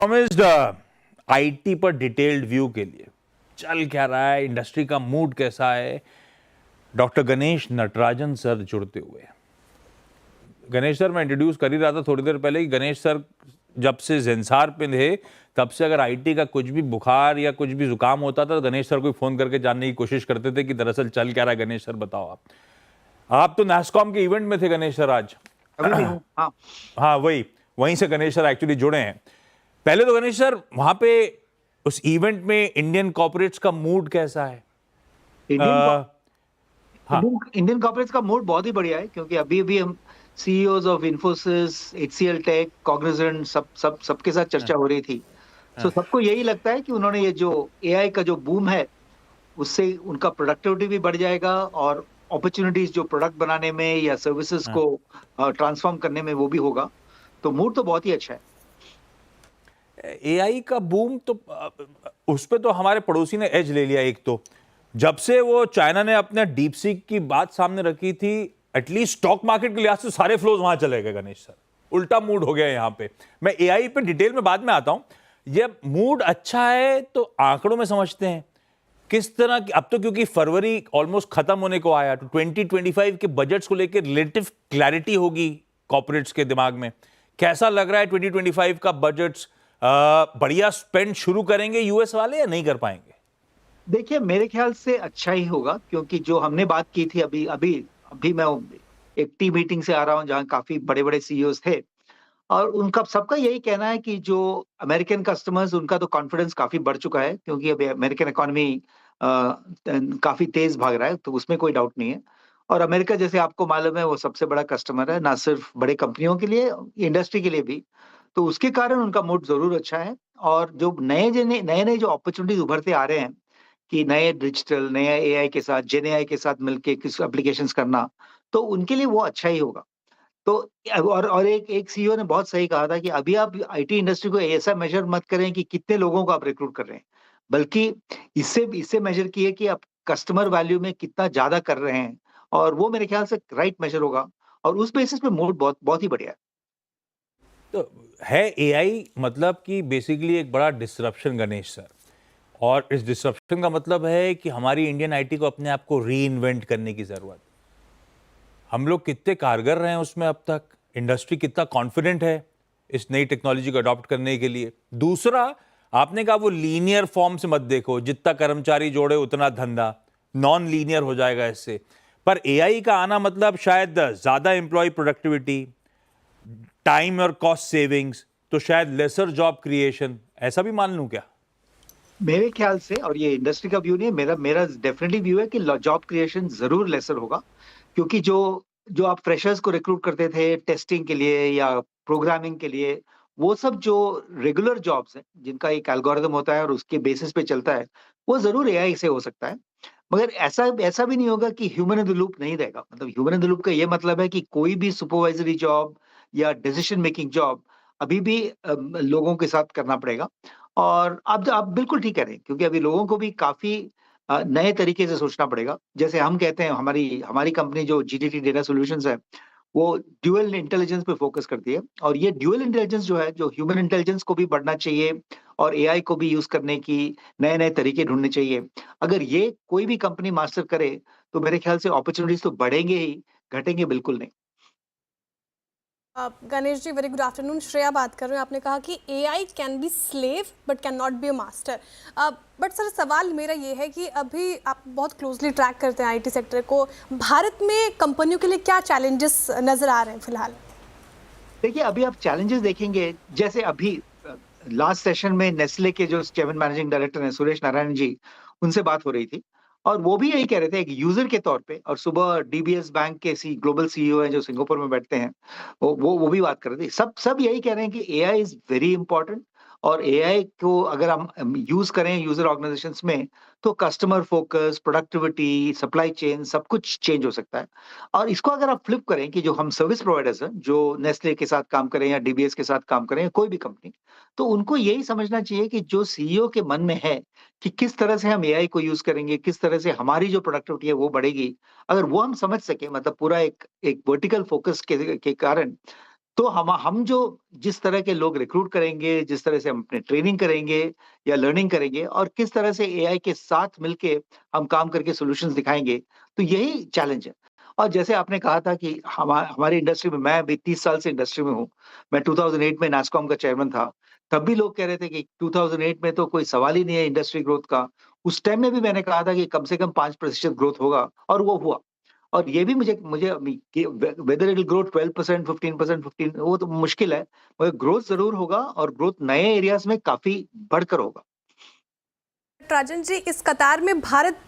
Promised IT पर detailed view के लिए चल क्या रहा है, इंडस्ट्री का मूड कैसा है, डॉक्टर गणेश नटराजन सर जुड़ते हुए। गणेश सर, मैं इंट्रोड्यूस कर ही रहा था थोड़ी देर पहले कि गणेश सर जब से ज़ेंसार पे थे तब से अगर आईटी का कुछ भी बुखार या कुछ भी जुकाम होता था तो गणेश सर को फोन करके जानने की कोशिश करते थे कि दरअसल चल क्या रहा है। गणेश सर बताओ, आप तो नैस्कॉम के इवेंट में थे गणेश सर आज। अभी भी हूँ। हाँ हाँ, वहीं से गणेश सर एक्चुअली जुड़े हैं। पहले तो गणेश सर, वहां पे उस इवेंट में इंडियन कॉर्पोरेट्स का मूड कैसा है? हाँ, इंडियन कॉर्पोरेट्स का मूड बहुत ही बढ़िया है, क्योंकि अभी भी हम CEOs of Infosys, HCL Tech, Cognizant सबके साथ चर्चा हो रही थी। सो सबको यही लगता है कि उन्होंने ये जो एआई का जो बूम है उससे उनका प्रोडक्टिविटी भी बढ़ जाएगा और अपॉर्चुनिटीज जो प्रोडक्ट बनाने में या सर्विसेज को ट्रांसफॉर्म करने में वो भी होगा। तो मूड तो बहुत ही अच्छा है। एआई का बूम तो उस पे तो हमारे पड़ोसी ने एज ले लिया। एक तो जब से वो चाइना ने अपने डीप सीक की बात सामने रखी थी, एटलीस्ट स्टॉक मार्केट के लिहाज से सारे फ्लोज वहां चले गए गणेश सर। उल्टा मूड हो गया यहां पे। मैं एआई पे डिटेल में बाद में आता हूं। ये मूड अच्छा है तो आंकड़ों में समझते हैं किस तरह की। अब तो क्योंकि फरवरी ऑलमोस्ट खत्म होने को आया तो 2025 के बजट्स को लेकर रिलेटिव क्लैरिटी होगी कॉर्पोरेट्स के दिमाग में। कैसा लग रहा है 2025 का बजट्स? बढ़िया स्पेंड शुरू करेंगे यूएस वाले या नहीं कर पाएंगे? देखिए, मेरे ख्याल से अच्छा ही होगा, क्योंकि जो हमने बात की थी अभी अभी अभी मैं एक टीम मीटिंग से आ रहा हूं जहां काफी बड़े बड़े सीईओज थे, और उनका सबका यही कहना है कि जो अमेरिकन कस्टमर्स, उनका तो कॉन्फिडेंस काफी बढ़ चुका है, क्योंकि अभी अमेरिकन इकोनॉमी काफी तेज भाग रहा है, तो उसमें कोई डाउट नहीं है। और अमेरिका, जैसे आपको मालूम है, वो सबसे बड़ा कस्टमर है, ना सिर्फ बड़े कंपनियों के लिए, इंडस्ट्री के लिए भी। तो उसके कारण उनका मूड जरूर अच्छा है। और जो नए नए जो अपॉर्चुनिटीज उभरते आ रहे हैं कि नए डिजिटल, नए एआई के साथ, जेन एआई के साथ मिलके किस एप्लीकेशंस करना, तो उनके लिए वो अच्छा ही होगा। तो और एक एक सीईओ ने बहुत सही कहा था कि अभी आप आईटी इंडस्ट्री को ऐसा मेजर मत करें कि कितने लोगों को आप रिक्रूट कर रहे हैं, बल्कि इससे इससे मेजर किए कि आप कस्टमर वैल्यू में कितना ज्यादा कर रहे हैं। और वो मेरे ख्याल से राइट मेजर होगा, और उस बेसिस पे मूड बहुत बहुत ही बढ़िया है। तो है एआई मतलब कि बेसिकली एक बड़ा डिसरप्शन गणेश सर। और इस डिसरप्शन का मतलब है कि हमारी इंडियन आईटी को अपने आप को री इन्वेंट करने की जरूरत। हम लोग कितने कारगर रहे हैं उसमें अब तक? इंडस्ट्री कितना कॉन्फिडेंट है इस नई टेक्नोलॉजी को अडॉप्ट करने के लिए? दूसरा, आपने कहा वो लीनियर फॉर्म से मत देखो, जितना कर्मचारी जोड़े उतना धंधा, नॉन लीनियर हो जाएगा इससे। पर एआई का आना मतलब शायद ज्यादा एम्प्लॉय प्रोडक्टिविटी, टाइम और कॉस्ट सेविंग्स, तो शायद लेसर जॉब क्रिएशन, ऐसा भी मान लूं क्या? मेरे ख्याल से, और ये इंडस्ट्री का व्यू नहीं है, मेरा मेरा डेफिनेटली व्यू है कि जॉब क्रिएशन जरूर लेसर होगा। क्योंकि जो जो आप फ्रेशर्स को रिक्रूट करते थे टेस्टिंग के लिए या प्रोग्रामिंग के लिए, वो सब जो रेगुलर जॉब्स हैं जिनका एक एल्गोरिदम होता है और उसके बेसिस पे चलता है, वो जरूर एआई से हो सकता है। मगर ऐसा ऐसा भी नहीं होगा कि ह्यूमन इन द लूप नहीं रहेगा। मतलब ह्यूमन इन द लूप का ये मतलब है कि कोई भी सुपरवाइजरी जॉब या डिसीजन मेकिंग जॉब अभी भी लोगों के साथ करना पड़ेगा। और आप बिल्कुल ठीक कह रहे हैं, क्योंकि अभी लोगों को भी काफी नए तरीके से सोचना पड़ेगा। जैसे हम कहते हैं, हमारी हमारी कंपनी जो जीटीटी डेटा सॉल्यूशंस है, वो ड्यूअल इंटेलिजेंस पे फोकस करती है। और ये ड्यूअल इंटेलिजेंस जो है, जो ह्यूमन इंटेलिजेंस को भी बढ़ना चाहिए और एआई को भी यूज करने की नए नए तरीके ढूंढने चाहिए। अगर ये कोई भी कंपनी मास्टर करे, तो मेरे ख्याल से अपॉर्चुनिटीज तो बढ़ेंगे ही, घटेंगे बिल्कुल नहीं। Ganesh ji, very good afternoon. Shreya बात कर रहे हैं। आपने कहा कि AI can be slave but can not be a master. But sir, सवाल मेरा ये है कि अभी आप बहुत क्लोजली ट्रैक करते हैं आईटी सेक्टर को, भारत में कंपनियों के लिए क्या चैलेंजेस नजर आ रहे हैं फिलहाल? देखिए, अभी आप चैलेंजेस देखेंगे, जैसे अभी लास्ट सेशन में नेस्ले के जो चेयरमैन मैनेजिंग डायरेक्टर हैं, सुरेश नारायण जी, उनसे बात हो रही थी। और वो भी यही कह रहे थे एक यूजर के तौर पे। और सुबह डीबीएस बैंक के ग्लोबल सीईओ हैं जो सिंगापुर में बैठते हैं, वो भी बात कर रहे थे। सब सब यही कह रहे हैं कि एआई इज वेरी इंपॉर्टेंट। और एआई को अगर हम यूज करें यूजर ऑर्गेनाइजेशंस में, तो customer focus, productivity, supply chain, सब कुछ चेंज हो सकता है। और इसको अगर आप फ्लिप करें कि जो हम सर्विस प्रोवाइडर्स हैं, जो नेस्ले के साथ काम करें या डीबीएस के साथ काम करें या कोई भी कंपनी, तो उनको यही समझना चाहिए कि जो सीईओ के मन में है कि किस तरह से हम एआई को यूज करेंगे, किस तरह से हमारी जो प्रोडक्टिविटी है वो बढ़ेगी। अगर वो हम समझ सके, मतलब पूरा एक एक वर्टिकल फोकस के कारण, तो हम जो जिस तरह के लोग रिक्रूट करेंगे, जिस तरह से हम अपने ट्रेनिंग करेंगे या लर्निंग करेंगे और किस तरह से एआई के साथ मिलके हम काम करके सॉल्यूशंस दिखाएँगे, तो यही चैलेंज है। और जैसे आपने कहा था कि हमारी इंडस्ट्री में मैं अभी 30 साल से इंडस्ट्री में हूँ। मैं 2008 में नास्कॉम का चेयरमैन था। तब भी लोग कह रहे थे कि 2008 में तो कोई सवाल ही नहीं है इंडस्ट्री ग्रोथ का। उस टाइम में भी मैंने कहा था कि कम से कम 5% ग्रोथ होगा और वो हुआ। और ये भी मुझे मुझे अभी कि वेदर इट विल ग्रो 12%, 15%, 15 वो तो मुश्किल है, मगर ग्रोथ ज़रूर होगा और ग्रोथ नए एरियाज़ में काफ़ी बढ़कर होगा। राजन जी, इस कतार में भारत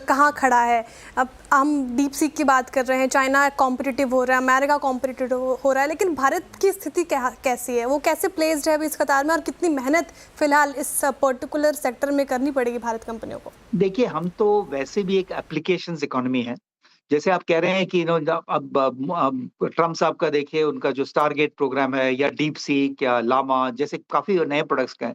कहाँ खड़ा है? अब हम डीप सीक की बात कर रहे हैं, चाइना कॉम्पिटिटिव हो रहा है, अमेरिका कॉम्पिटिटिव हो रहा है, लेकिन भारत की स्थिति कैसी है? वो कैसे प्लेस्ड है अभी इस कतार में और कितनी मेहनत फिलहाल इस पर्टिकुलर सेक्टर में करनी पड़ेगी भारत कंपनियों को? देखिए, हम तो वैसे भी एक एप्लीकेशंस इकोनॉमी है। जैसे आप कह रहे हैं कि अब ट्रम्प साहब का देखिए उनका जो स्टारगेट प्रोग्राम है या डीप सीक या लामा जैसे काफ़ी नए प्रोडक्ट्स का है।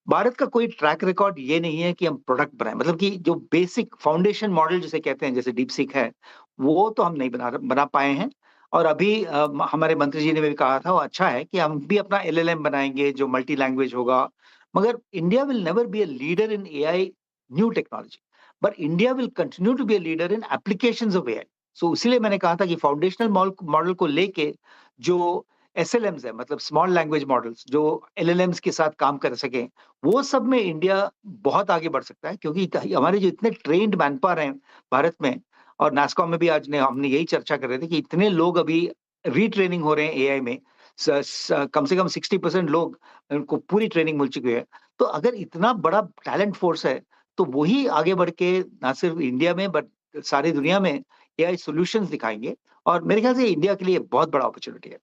भारत का कोई ट्रैक रिकॉर्ड ये नहीं है कि हम प्रोडक्ट बनाएँ, मतलब कि जो बेसिक फाउंडेशन मॉडल जिसे कहते हैं जैसे डीपसीक है, वो तो हम नहीं बना पाए हैं। और अभी हमारे मंत्री जी ने भी कहा था वो अच्छा है कि हम भी अपना एलएलएम बनाएँगे जो मल्टी लैंग्वेज होगा। मगर India will never be a leader in AI new technology, but India will continue to be a leader in applications of AI. So इसीलिए मैंने कहा था कि फाउंडेशनल मॉडल को लेके जो एसएलएम्स है मतलब स्मॉल लैंग्वेज मॉडल्स जो एलएलएम्स के साथ काम कर सकें, वो सब में इंडिया बहुत आगे बढ़ सकता है क्योंकि हमारे जो इतने ट्रेन्ड मैनपावर हैं भारत में और नास्कॉम में भी आज ने हमने यही चर्चा कर रहे थे कि इतने लोग अभी रीट्रेनिंग हो रहे हैं एआई में। कम से कम 60% लोग उनको पूरी ट्रेनिंग मिल चुकी है। तो अगर इतना बड़ा टैलेंट फोर्स है, तो वही आगे बढ़ के ना सिर्फ इंडिया में बट सारी दुनिया में एआई सॉल्यूशंस दिखाएँगे और मेरे ख्याल से इंडिया के लिए बहुत बड़ा अपॉर्च्युनिटी है।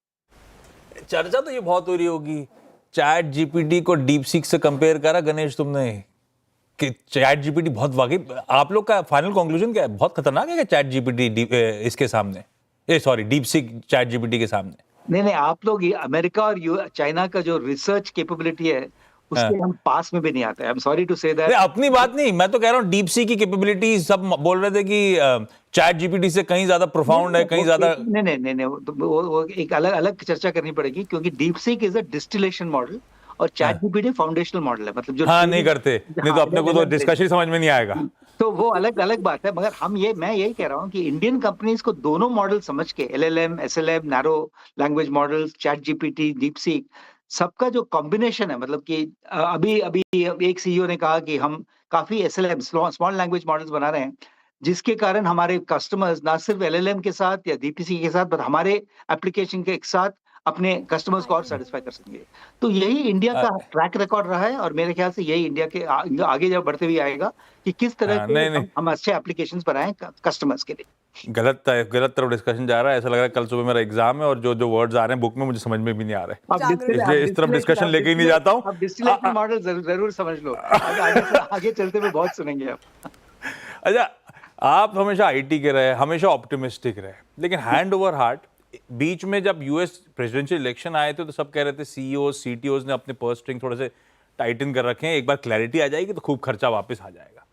चर्चा तो ये बहुत हो रही होगी, चैट जीपीटी को डीप सीक से कंपेयर करा गणेश तुमने कि चैट जीपीटी बहुत वाकई आप लोग का फाइनल कंक्लूजन क्या है? बहुत खतरनाक है क्या चैट जीपीटी इसके सामने sorry deep seek chat GPT के सामने? नहीं, नहीं, आप लोग ये अमेरिका और चाइना का जो रिसर्च कैपेबिलिटी है, हाँ। उसके हम पास में भी नहीं आते। I am sorry to say that. नहीं, अपनी बात नहीं, मैं तो कह रहा हूँ डीप सी की कैपेबिलिटी सब बोल रहे थे कि चैट जीपीटी से कहीं ज्यादा प्रोफाउंड है, कहीं ज्यादा। नहीं, वो एक अलग चर्चा करनी पड़ेगी क्योंकि DeepSeek is a distillation model और चैट हाँ, जीपीटी फाउंडेशनल मॉडल है। मतलब जो हाँ नहीं करते, नहीं तो हाँ, अपने को तो डिस्कशन समझ में नहीं आएगा। तो वो अलग बात है मगर मैं यही कह रहा हूँ कि इंडियन कंपनीज को दोनों मॉडल समझ के LLM, SLM, narrow language models, chat GPT, DeepSeek सबका जो कॉम्बिनेशन है मतलब कि अभी अभी एक सीईओ ने कहा कि हम काफी एसएलएम स्मॉल लैंग्वेज मॉडल्स बना रहे हैं जिसके कारण हमारे कस्टमर्स ना सिर्फ एलएलएम के साथ या डीपीसी के साथ बट हमारे एप्लीकेशन के साथ अपने कस्टमर्स को और सेटिस्फाई कर सकेंगे। तो यही इंडिया का ट्रैक रिकॉर्ड रहा है और मेरे ख्याल से यही इंडिया के आगे जब बढ़ते हुए आएगा कि किस तरह के नहीं नहीं, हम अच्छे एप्लीकेशंस बनाएं कस्टमर्स के लिए। गलत तरफ डिस्कशन जा रहा है, ऐसा लग रहा है कल सुबह मेरा एग्जाम है और जो जो वर्ड्स आ रहे हैं बुक में मुझे समझ में भी नहीं आ रहे, इसलिए इस तरफ डिस्कशन लेके ही नहीं जाता हूँ। अब डिस्टिलेशन मॉडल जरूर समझ लो, आगे चलते हुए बहुत सुनेंगे आप। अच्छा, आप हमेशा आईटी के रहे, हमेशा ऑप्टिमिस्टिक रहे, लेकिन हैंड ओवर हार्ट बीच में जब यूएस प्रेसिडेंशियल इलेक्शन आए थे तो सब कह रहे थे सीईओ सीटीओज ने अपने पर्स स्ट्रिंग थोड़े से टाइटन कर रखे हैं, एक बार क्लैरिटी आ जाएगी तो खूब खर्चा वापस आ जाएगा।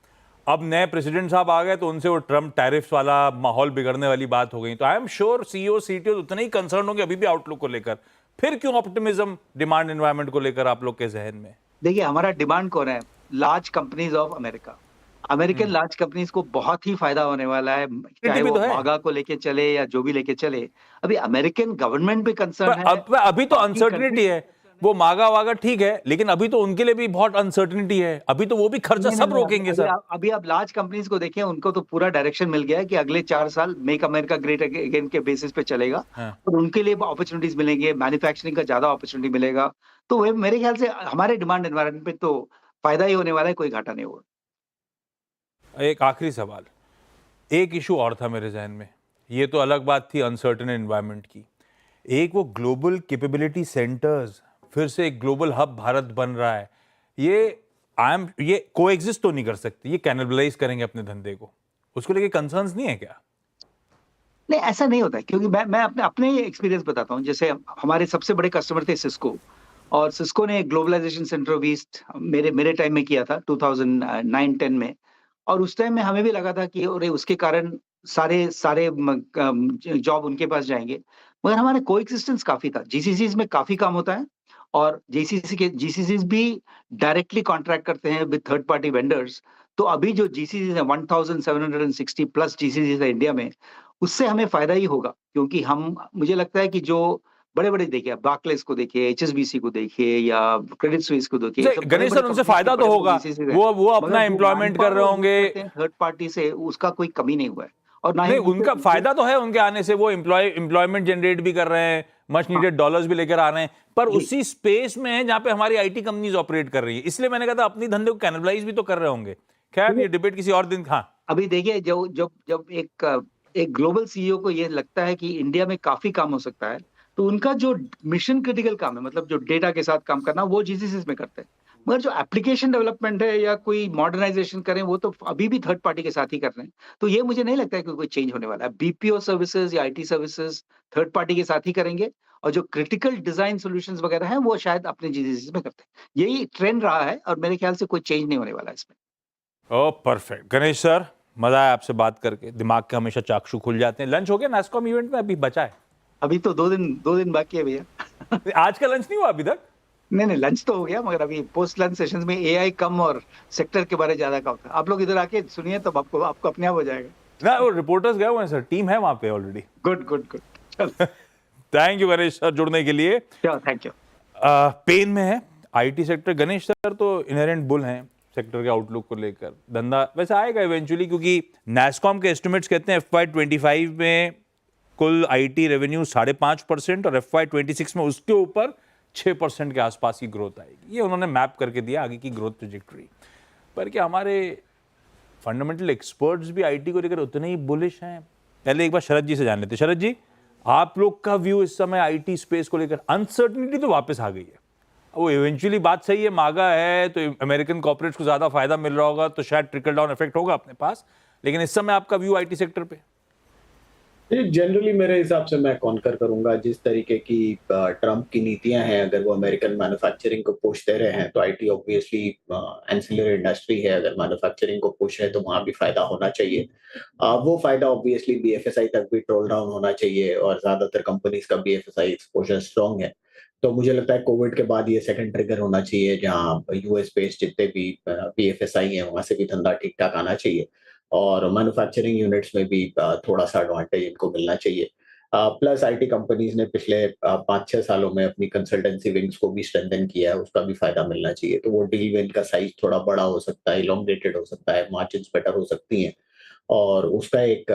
अब नए प्रेसिडेंट साहब आ गए तो उनसे वो ट्रम्प टैरिफ्स वाला माहौल बिगड़ने वाली बात हो गई, तो I am sure CEO CTO उतने ही कंसर्न होंगे अभी भी आउटलुक को लेकर। फिर क्यों ऑप्टिमिज्म डिमांड एनवायरनमेंट को लेकर आप लोग के जहन में? देखिए हमारा डिमांड कौन है? Large companies of America. American large companies को बहुत ही फायदा होने वाला है, चाहे वो मागा को लेके चले या जो भी लेके चले। अभी अमेरिकन गवर्नमेंट भी कंसर्न है। अभी तो अनसर्टिनिटी है, वो मागा वागा ठीक है, लेकिन अभी तो उनके लिए भी बहुत अनसर्टिनिटी है, अभी तो वो भी खर्चा सब रोकेंगे सर। अभी आप लार्ज कंपनीज को देखें, उनको तो पूरा डायरेक्शन मिल गया है कि अगले 4 साल मेक अमेरिका ग्रेट अगेन के बेसिस पे चलेगा। हाँ। और उनके लिए अपॉर्चुनिटीज मिलेंगे, मैन्युफैक्चरिंग का ज्यादा अपॉर्चुनिटी मिलेगा। तो वो मेरे ख्याल से हमारे डिमांड एनवायरनमेंट पे तो फायदा ही होने वाला है, कोई घाटा नहीं होगा। एक आखिरी सवाल, एक इशू और था मेरे जहन में, ये तो अलग बात थी अनसर्टेन एनवायरनमेंट की, एक वो ग्लोबल कैपेबिलिटी सेंटर्स, फिर से एक ग्लोबल हब भारत बन रहा है, ये कोएग्जिस्ट तो नहीं कर सकती, ये कैनिबलाइज करेंगे अपने धंधे को, उसको लेके कंसर्न्स नहीं है क्या? नहीं, ऐसा नहीं होता है क्योंकि मैं अपने एक्सपीरियंस बताता हूँ। जैसे हमारे सबसे बड़े कस्टमर थे सिस्को और सिस्को ने ग्लोबलाइजेशन सेंटर ऑफ ईस्ट मेरे टाइम में किया था 2009-10 में। और उस टाइम में हमें भी लगा था कि अरे उसके कारण सारे जॉब उनके पास जाएंगे। मगर हमारे कोएक्सिस्टेंस काफ़ी था। जीसीसीज़ में काफ़ी काम होता है और जीसीसीज़ भी डायरेक्टली कॉन्ट्रैक्ट करते हैं विद थर्ड पार्टी वेंडर्स। तो अभी जो जीसीसीज़ हैं 1760 प्लस जीसीसीज़ है इंडिया में, उससे हमें फ़ायदा ही होगा क्योंकि हम मुझे लगता है कि जो बड़े-बड़े देखिए आप बार्कलेस को देखिए, एचएसबीसी को देखिए या क्रेडिट स्विस को देखिए, ये सब गणेश बड़े-बड़े सर, उनसे कंपनीज़ के फायदा तो बड़े-बड़े होगा, जीसीसीज़ हैं। वो मगर अपना जो एम्प्लॉयमेंट कर मैनपावर रहे वो यूज़ होंगे। करते हैं थर्ड पार्टी से, उसका कोई कमी नहीं हुआ है और ना ही नहीं, उनसे उनका उनसे फायदा तो है उनके आने से, वो एम्प्लॉयमेंट जनरेट भी कर रहे हैं, मच हाँ, नीडेड डॉलर्स भी लेकर आ रहे हैं, पर जी। उसी स्पेस में है जहां पे हमारी आईटी कंपनीज ऑपरेट कर रही है, इसलिए मैंने कहा था अपनी धंधे को कैनबलाइज भी तो कर रहे होंगे। खैर, ये डिबेट किसी और दिन। हाँ। अभी देखिए जो जब जब एक ग्लोबल सीईओ को ये लगता है कि इंडिया में काफ़ी काम हो सकता है, तो उनका जो मिशन क्रिटिकल काम है मतलब जो डेटा के साथ काम करना वो जीसीसीज़ में करते हैं। मगर जो एप्लीकेशन डेवलपमेंट है या कोई मॉडर्नाइज़ेशन करें वो तो अभी भी थर्ड पार्टी के साथ ही कर रहे हैं। तो ये मुझे नहीं लगता है कि कोई चेंज होने वाला है। बीपीओ सर्विसेज़ या आईटी सर्विसेज़ थर्ड पार्टी के साथ ही करेंगे और जो क्रिटिकल डिज़ाइन सॉल्यूशंस वगैरह हैं वो शायद अपने जीसीसीज़ में करते हैं। यही ट्रेंड रहा है और मेरे ख्याल से कोई चेंज नहीं होने वाला है इसमें। ओ परफेक्ट गणेश सर, मजा आया आपसे बात करके, दिमाग के हमेशा चाक्षु खुल जाते हैं। लंच हो गया नास्कॉम इवेंट में? अभी बचा है? अभी तो 2 दिन बाकी है भैया। आज का लंच नहीं हुआ अभी तक? नहीं, लंच तो हो गया मगर अभी पोस्ट लंच सेशंस में एआई कम और सेक्टर के बारे ज़्यादा का होता है। आप लोग इधर आके सुनिए तब आपको आपको अपने आप हो जाएगा। ना, वो रिपोर्टर्स गए हुए हैं सर, टीम है वहां पे ऑलरेडी। Good, good, good. चलो, थैंक यू गणेश सर जुड़ने के लिए। चलो थैंक यू। पेन में है आईटी सेक्टर। गणेश सर तो इनहेरेंट बुल हैं सेक्टर के आउटलुक को लेकर। धंधा वैसे आएगा इवेंचुअली, क्योंकि नैस्कॉम के एस्टिमेट्स कहते हैं FY25 में कुल आईटी रेवेन्यू 5.5% और FY26 में उसके ऊपर 6% के आसपास की ग्रोथ आएगी। ये उन्होंने मैप करके दिया आगे की ग्रोथ ट्रेजेक्टरी। पर क्या हमारे फंडामेंटल एक्सपर्ट्स भी आईटी को लेकर उतने ही बुलिश हैं? पहले एक बार शरद जी से जान लेते। शरद जी, आप लोग का व्यू इस समय आईटी स्पेस को लेकर? अनसर्टिनिटी तो वापस आ गई है, वो इवेंचुअली बात सही है, मांगा है तो अमेरिकन कॉर्पोरेट्स को ज्यादा फायदा मिल रहा होगा तो शायद ट्रिकल डाउन इफेक्ट होगा अपने पास, लेकिन इस समय आपका व्यू आईटी सेक्टर पे? जनरली मेरे हिसाब से मैं कॉन्कर करूंगा जिस तरीके की ट्रम्प की नीतियां हैं, अगर वो अमेरिकन मैन्युफैक्चरिंग को पुश दे रहे हैं तो आईटी ऑब्वियसली एंसिलरी इंडस्ट्री है, अगर मैन्युफैक्चरिंग को पुश है तो वहां भी फायदा होना चाहिए। वो फायदा ऑब्वियसली बीएफएसआई तक भी ट्रोल डाउन होना चाहिए और ज्यादातर कंपनीज का बीएफएसआई एक्सपोजर स्ट्रांग है। तो मुझे लगता है कोविड के बाद ये सेकंड ट्रिगर होना चाहिए जहां यूएस बेस्ड जितने भी बीएफएसआई हैं वहां से भी धंधा ठीक ठाक आना चाहिए और मैन्युफैक्चरिंग यूनिट्स में भी थोड़ा सा एडवांटेज इनको मिलना चाहिए। प्लस आईटी कंपनीज ने पिछले 5-6 सालों में अपनी कंसल्टेंसी विंग्स को भी स्ट्रेंथन किया है, उसका भी फायदा मिलना चाहिए। तो वो डील विन का साइज थोड़ा बड़ा हो सकता है, इलोंगेटेड हो सकता है, मार्जिन्स बेटर हो सकती हैं और उसका एक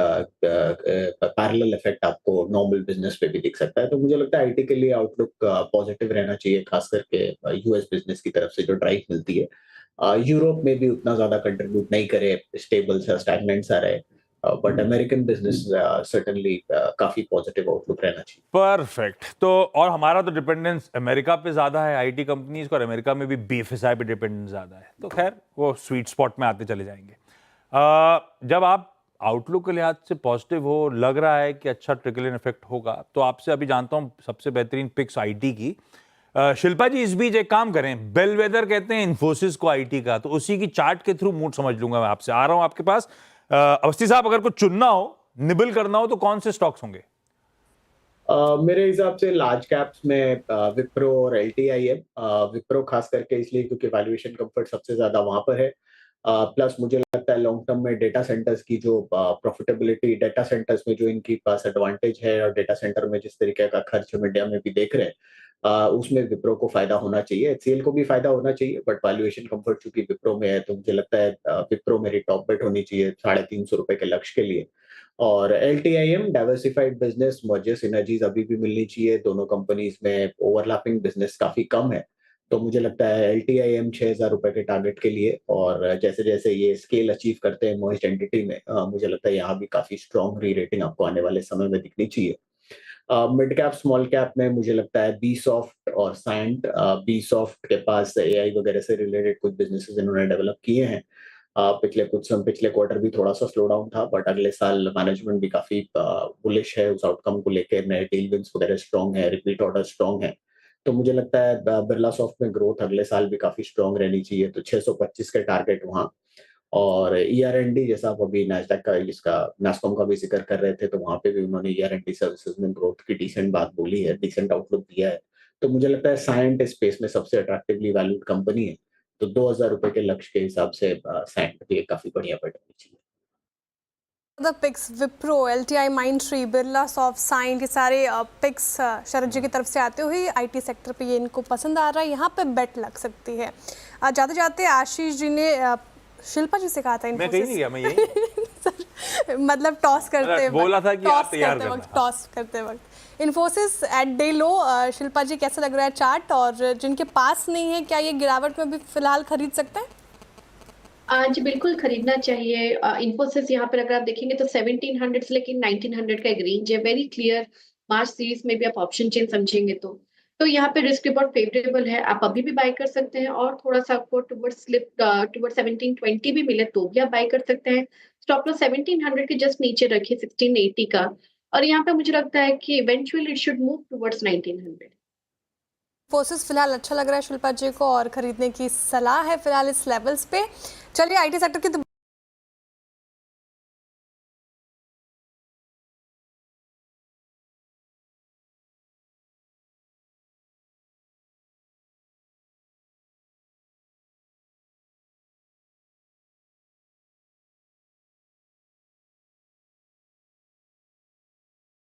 पैरेलल इफेक्ट आपको नॉर्मल बिजनेस पे भी दिख सकता है। तो मुझे लगता है आईटी के लिए आउटलुक पॉजिटिव रहना चाहिए, खास करके यूएस बिजनेस की तरफ से जो ड्राइव मिलती है। यूरोप में भी उतना ज्यादा कंट्रीब्यूट नहीं करे, स्टेबल सा स्टैग्नेंट सा रहे, बट अमेरिकन बिजनेस सर्टेनली काफी पॉजिटिव आउटलुक रहना चाहिए। परफेक्ट। तो और हमारा तो डिपेंडेंस अमेरिका पे ज्यादा है आईटी कंपनीज का, और अमेरिका में भी बीएफएसआई पे डिपेंडेंस ज्यादा है, तो खैर वो स्वीट स्पॉट में आते चले जाएंगे। जब आप आउटलुक के लिहाज से पॉजिटिव हो, लग रहा है कि अच्छा ट्रिकल इन इफेक्ट होगा, तो आपसे अभी जानता हूं सबसे बेहतरीन पिक्स आईटी की। शिल्पा जी, इस बीच एक काम करें, बेलवेदर कहते हैं इन्फोसिस को आईटी का, तो उसी की चार्ट के थ्रू मूड समझ लूंगा मैं आपसे। आ रहा हूं आपके पास। अवस्थी साहब, अगर कुछ चुनना हो, निबल करना हो, तो कौन से स्टॉक्स होंगे? मेरे हिसाब से लार्ज कैप्स में विप्रो और एलटीआई है। विप्रो खास करके इसलिए क्योंकि वैल्यूएशन कंफर्ट सबसे ज्यादा वहां पर है। प्लस मुझे लगता है लॉन्ग टर्म में डेटा सेंटर्स की जो प्रॉफिटेबिलिटी, डेटा सेंटर्स में जो इनकी पास एडवांटेज है और डेटा सेंटर में जिस तरीके का खर्च हम इंडिया में भी देख रहे हैं, उसमें विप्रो को फायदा होना चाहिए, एचसीएल को भी फायदा होना चाहिए, बट वैल्यूएशन कंफर्ट चूंकि विप्रो में है तो मुझे लगता है विप्रो मेरी टॉप बेट होनी चाहिए ₹350 के लक्ष्य के लिए। और एलटीआईएम डाइवर्सिफाइड बिजनेस, मर्जर सिनर्जीज अभी भी मिलनी चाहिए, दोनों कंपनीज में ओवरलैपिंग बिजनेस काफी कम है। तो मुझे लगता है एलटीआईएम ₹6000 के टारगेट के लिए, और जैसे जैसे ये स्केल अचीव करते हैं मर्ज्ड एंटिटी में, मुझे लगता है यहाँ भी काफी स्ट्रॉन्ग री रेटिंग आपको आने वाले समय में दिखनी चाहिए। मिड कैप स्मॉल कैप में मुझे लगता है बी सॉफ्ट और साइंट। बी सॉफ्ट के पास एआई वगैरह से रिलेटेड कुछ बिजनेसेस इन्होंने डेवलप किए हैं। पिछले क्वार्टर भी थोड़ा सा स्लो डाउन था, बट अगले साल मैनेजमेंट भी काफी बुलिश है उस आउटकम को लेकर, नए डील विंस वगैरह स्ट्रॉन्ग है, रिपीट ऑर्डर स्ट्रॉन्ग है। तो मुझे लगता है बिरला सॉफ्ट में ग्रोथ अगले साल भी काफी स्ट्रॉन्ग रहनी चाहिए, तो 625 का टारगेट वहाँ। और ER&D जैसा आप अभी नैस्डैक का इसका नास्कॉम का भी जिक्र कर रहे थे, तो वहाँ पे भी उन्होंने ER&D सर्विसेज में ग्रोथ की डिसेंट बात बोली है, डिसेंट आउटलुक दिया है। तो मुझे लगता है सायंट इस स्पेस में सबसे अट्रैक्टिवली वैल्यूड कंपनी है। तो ₹2000 के लक्ष्य के हिसाब से सायंट भी एक काफ़ी बढ़िया बेट होनी चाहिए। The picks Wipro, LTI, Mindtree, Birla Soft, Cyient, ये सारे पिक्स शरद जी की तरफ से आते हुए आईटी सेक्टर पे ये इनको पसंद आ रहा है, यहाँ पे बेट लग सकती है। जाते जाते आशीष जी ने शिल्पा जी से कहा था मैं कहीं नहीं गया, मैं यही मतलब टॉस करते बोला था कि आप तैयार करना। टॉस करते वक्त इन्फोसिस एट डे लो, शिल्पा जी कैसा लग रहा है चार्ट, और जिनके पास नहीं है क्या ये गिरावट में भी फिलहाल खरीद सकते हैं? जी बिल्कुल खरीदना चाहिए। इन्फोसिस यहाँ पर अगर आप देखेंगे तो 1700 से लेकर 1900 का एक रेंज है, वेरी क्लियर। मार्च सीरीज में भी आप ऑप्शन चेन समझेंगे तो यहाँ पे रिस्क रिवॉर्ड फेवरेबल है, आप अभी भी बाय कर सकते हैं, और थोड़ा सा आपको टुवर्ड्स स्लिप टुवर्ड्स 1720 भी मिले तो भी आप बाय कर सकते हैं। स्टॉप लॉस 1700 के जस्ट नीचे रखिए 1680 का, और यहाँ पे मुझे लगता है कि eventually it should move towards 1900। Infosys फिलहाल अच्छा लग रहा है शिल्पा जी को और खरीदने की सलाह है फिलहाल इस लेवल्स पे। चलिए आईटी सेक्टर की